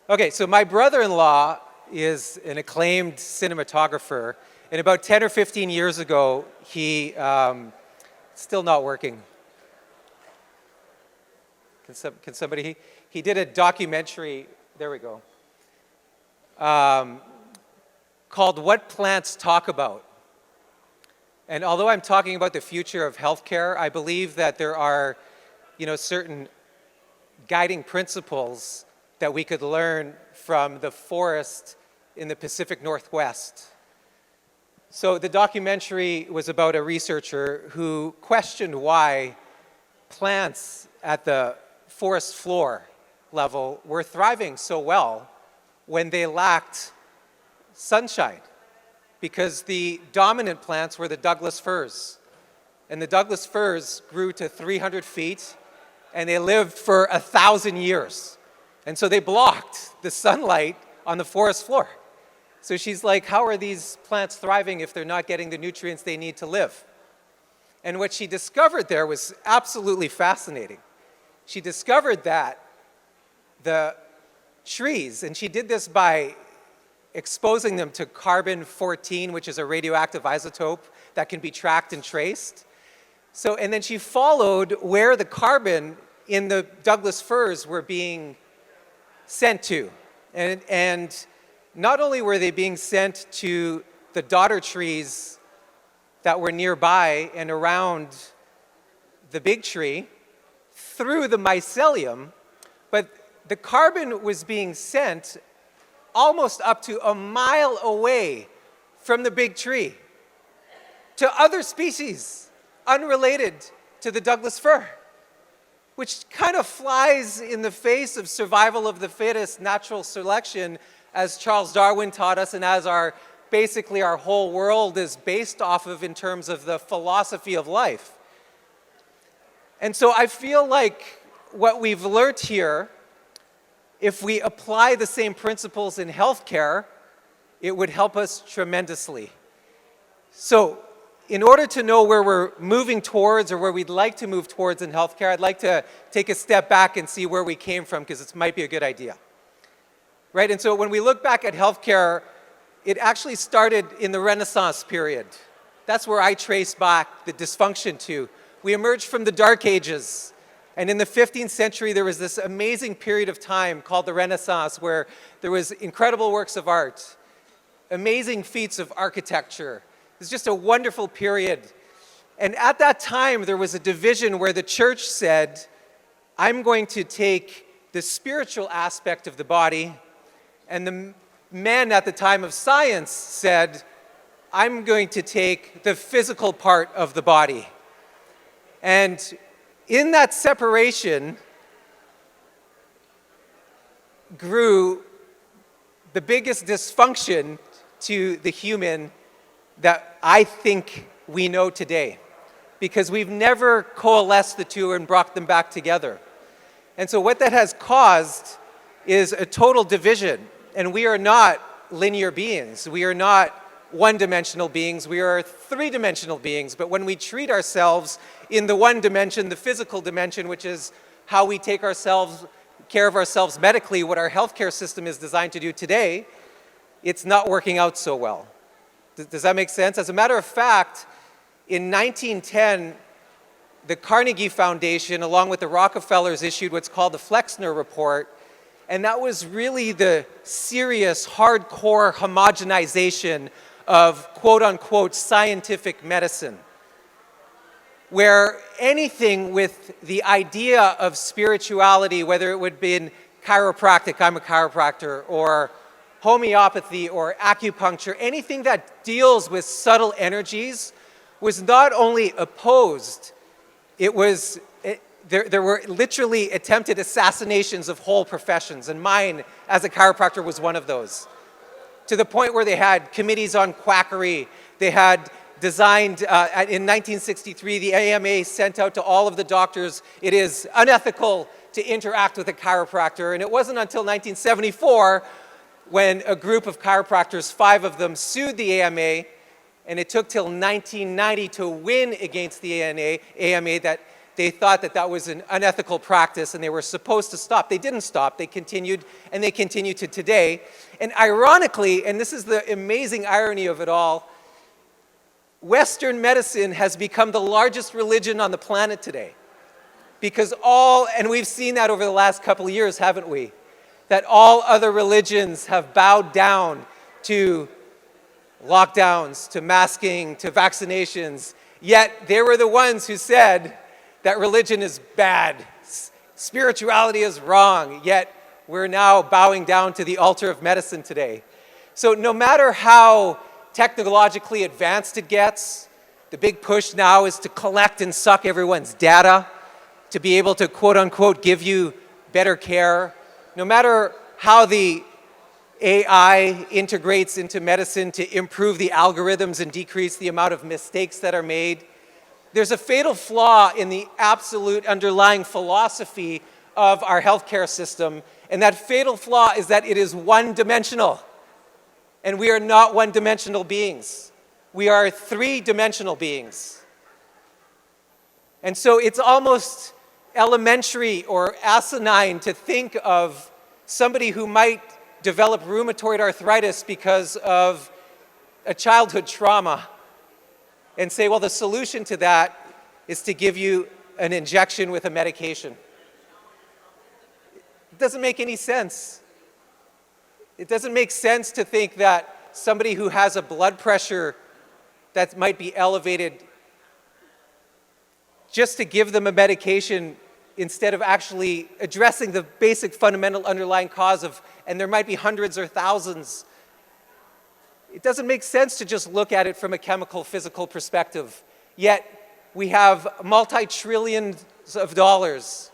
Okay, so my brother-in-law is an acclaimed cinematographer, and about 10 or 15 years ago, he, still not working. Can somebody, he did a documentary, there we go, called What Plants Talk About. And although I'm talking about the future of healthcare, I believe that there are, certain guiding principles that we could learn from the forest in the Pacific Northwest. So the documentary was about a researcher who questioned why plants at the forest floor level were thriving so well when they lacked sunshine, because the dominant plants were the Douglas firs. And the Douglas firs grew to 300 feet, and they lived for 1,000 years. And so they blocked the sunlight on the forest floor. So she's like, how are these plants thriving if they're not getting the nutrients they need to live? And what she discovered there was absolutely fascinating. She discovered that the trees, and she did this by exposing them to carbon-14, which is a radioactive isotope that can be tracked and traced. And then she followed where the carbon in the Douglas firs were being sent to. And not only were they being sent to the daughter trees that were nearby and around the big tree through the mycelium, but the carbon was being sent almost up to a mile away from the big tree to other species unrelated to the Douglas fir, which kind of flies in the face of survival of the fittest, natural selection, as Charles Darwin taught us, and as basically our whole world is based off of in terms of the philosophy of life. And so I feel like what we've learned here, if we apply the same principles in healthcare, it would help us tremendously. So in order to know where we're moving towards or where we'd like to move towards in healthcare, I'd like to take a step back and see where we came from, because it might be a good idea. Right? And so when we look back at healthcare, it actually started in the Renaissance period. That's where I trace back the dysfunction to. We emerged from the Dark Ages. And in the 15th century, there was this amazing period of time called the Renaissance, where there was incredible works of art, amazing feats of architecture. It was just a wonderful period. And at that time, there was a division where the church said, I'm going to take the spiritual aspect of the body, and the men at the time of science said, I'm going to take the physical part of the body. And in that separation grew the biggest dysfunction to the human that I think we know today, because we've never coalesced the two and brought them back together. And so what that has caused is a total division, and we are not linear beings. We are not one-dimensional beings. We are three-dimensional beings, but when we treat ourselves in the one dimension, the physical dimension, which is how we take care of ourselves medically, what our healthcare system is designed to do today, it's not working out so well. Does that make sense? As a matter of fact, in 1910, the Carnegie Foundation, along with the Rockefellers, issued what's called the Flexner Report, and that was really the serious, hardcore homogenization of quote-unquote scientific medicine, where anything with the idea of spirituality, whether it would be in chiropractic, I'm a chiropractor, or homeopathy or acupuncture, anything that deals with subtle energies was not only opposed, there were literally attempted assassinations of whole professions, and mine as a chiropractor was one of those. To the point where they had committees on quackery. They had designed, in 1963, the AMA sent out to all of the doctors, it is unethical to interact with a chiropractor. And it wasn't until 1974 when a group of chiropractors, 5 of them, sued the AMA, and it took till 1990 to win against the AMA that they thought that that was an unethical practice and they were supposed to stop. They didn't stop. They continued, and they continue to today. And ironically, and this is the amazing irony of it all, Western medicine has become the largest religion on the planet today. Because and we've seen that over the last couple of years, haven't we? That all other religions have bowed down to lockdowns, to masking, to vaccinations. Yet they were the ones who said that religion is bad, spirituality is wrong, yet we're now bowing down to the altar of medicine today. So no matter how technologically advanced it gets, the big push now is to collect and suck everyone's data, to be able to quote unquote give you better care. No matter how the AI integrates into medicine to improve the algorithms and decrease the amount of mistakes that are made, there's a fatal flaw in the absolute underlying philosophy of our healthcare system, and that fatal flaw is that it is one-dimensional. And we are not one-dimensional beings. We are three-dimensional beings. And so it's almost elementary or asinine to think of somebody who might develop rheumatoid arthritis because of a childhood trauma and say, well, the solution to that is to give you an injection with a medication. It doesn't make any sense. It doesn't make sense to think that somebody who has a blood pressure that might be elevated, just to give them a medication instead of actually addressing the basic fundamental underlying cause of, and there might be hundreds or thousands. It doesn't make sense to just look at it from a chemical, physical perspective. Yet we have multi-trillions of dollars.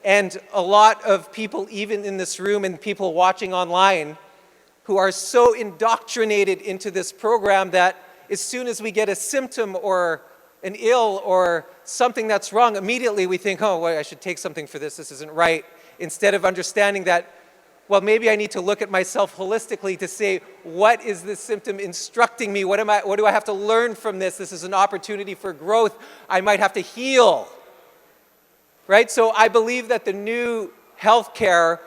And a lot of people, even in this room and people watching online, who are so indoctrinated into this program that as soon as we get a symptom or an ill or something that's wrong, immediately we think, oh, well, I should take something for this isn't right, instead of understanding that, well, maybe I need to look at myself holistically to say, what is this symptom instructing me? What do I have to learn from this? This is an opportunity for growth. I might have to heal. Right? So I believe that the new healthcare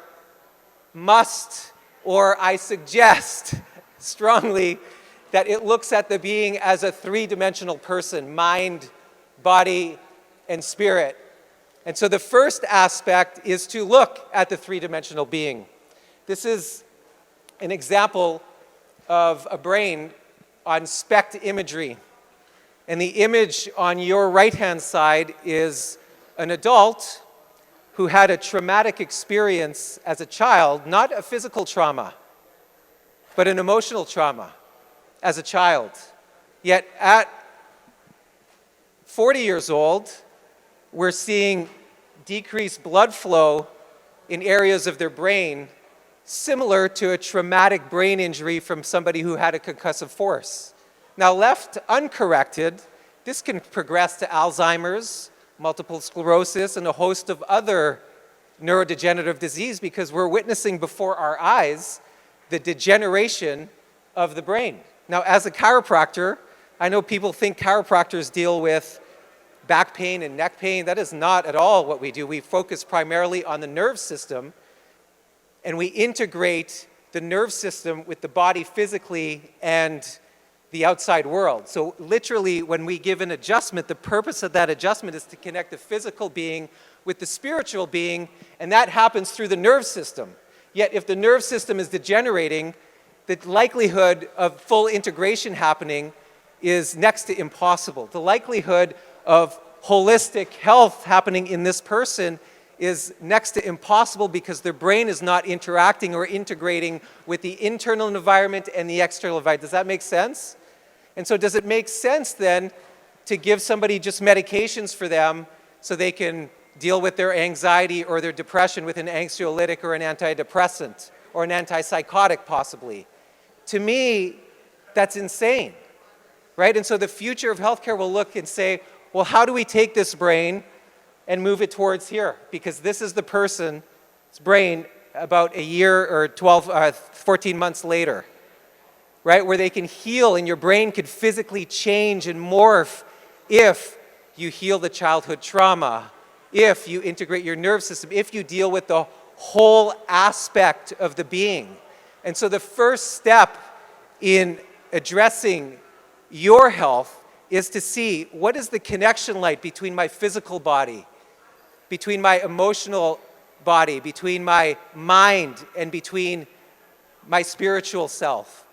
must, or I suggest strongly, that it looks at the being as a three-dimensional person, mind, body, and spirit. And so the first aspect is to look at the three-dimensional being. This is an example of a brain on SPECT imagery. And the image on your right-hand side is an adult who had a traumatic experience as a child, not a physical trauma, but an emotional trauma as a child. Yet at 40 years old, we're seeing decreased blood flow in areas of their brain similar to a traumatic brain injury from somebody who had a concussive force. Now, left uncorrected, this can progress to Alzheimer's, multiple sclerosis, and a host of other neurodegenerative disease because we're witnessing before our eyes the degeneration of the brain. Now, as a chiropractor, I know people think chiropractors deal with back pain and neck pain. That is not at all what we do. We focus primarily on the nerve system, and we integrate the nerve system with the body physically and the outside world. So literally, when we give an adjustment, the purpose of that adjustment is to connect the physical being with the spiritual being, and that happens through the nerve system. Yet if the nerve system is degenerating, the likelihood of full integration happening is next to impossible. The likelihood of holistic health happening in this person is next to impossible because their brain is not interacting or integrating with the internal environment and the external environment. Does that make sense? And so does it make sense then to give somebody just medications for them so they can deal with their anxiety or their depression with an anxiolytic or an antidepressant or an antipsychotic possibly? To me, that's insane, right? And so the future of healthcare will look and say, well, how do we take this brain and move it towards here? Because this is the person's brain about a year or 14 months later, right? Where they can heal and your brain could physically change and morph if you heal the childhood trauma, if you integrate your nerve system, if you deal with the whole aspect of the being. And so the first step in addressing your health is to see what is the connection like between my physical body, between my emotional body, between my mind, and between my spiritual self.